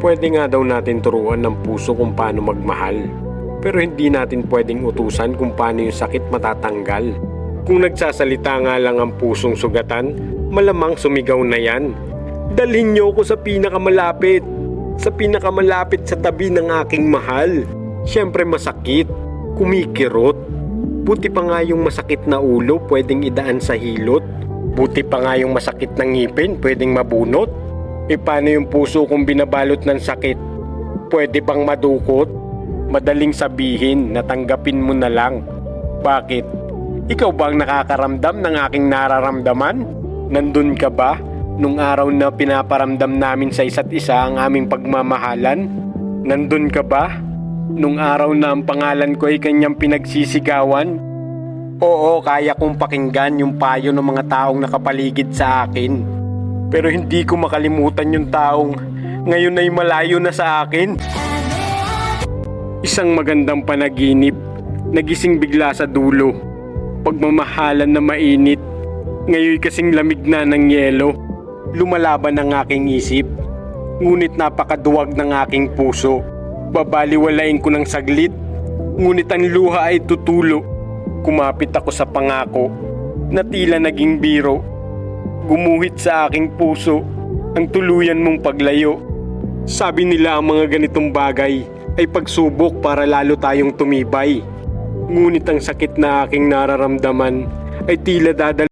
Pwede nga daw natin turuan ng puso kung paano magmahal, pero hindi natin pwedeng utusan kung paano yung sakit matatanggal. Kung nagsasalita nga lang ang pusong sugatan, malamang sumigaw na yan. Dalhin niyo ko sa pinakamalapit sa tabi ng aking mahal. Siyempre masakit, kumikirot. Buti pa nga yung masakit na ulo pwedeng idaan sa hilot. Buti pa nga yung masakit ng ngipin pwedeng mabunot. E paano yung puso kung binabalot ng sakit? Pwede bang madukot? Madaling sabihin, natanggapin mo na lang. Bakit? Ikaw ba ang nakakaramdam ng aking nararamdaman? Nandun ka ba nung araw na pinaparamdam namin sa isa't isa ang aming pagmamahalan? Nandun ka ba nung araw na ang pangalan ko ay kanyang pinagsisigawan? Oo, kaya kong pakinggan yung payo ng mga taong nakapaligid sa akin. Pero hindi ko makalimutan yung taong ngayon ay malayo na sa akin. Isang magandang panaginip, nagising bigla sa dulo. Pagmamahalan na mainit, ngayon kasing lamig na ng yelo. Lumalaban ang aking isip, ngunit napakaduwag ng aking puso. Babaliwalain ko ng saglit, ngunit ang luha ay tutulo. Kumapit ako sa pangako, na tila naging biro. Gumuhit sa aking puso ang tuluyan mong paglayo. Sabi nila ang mga ganitong bagay ay pagsubok para lalo tayong tumibay. Ngunit ang sakit na aking nararamdaman ay tila dadal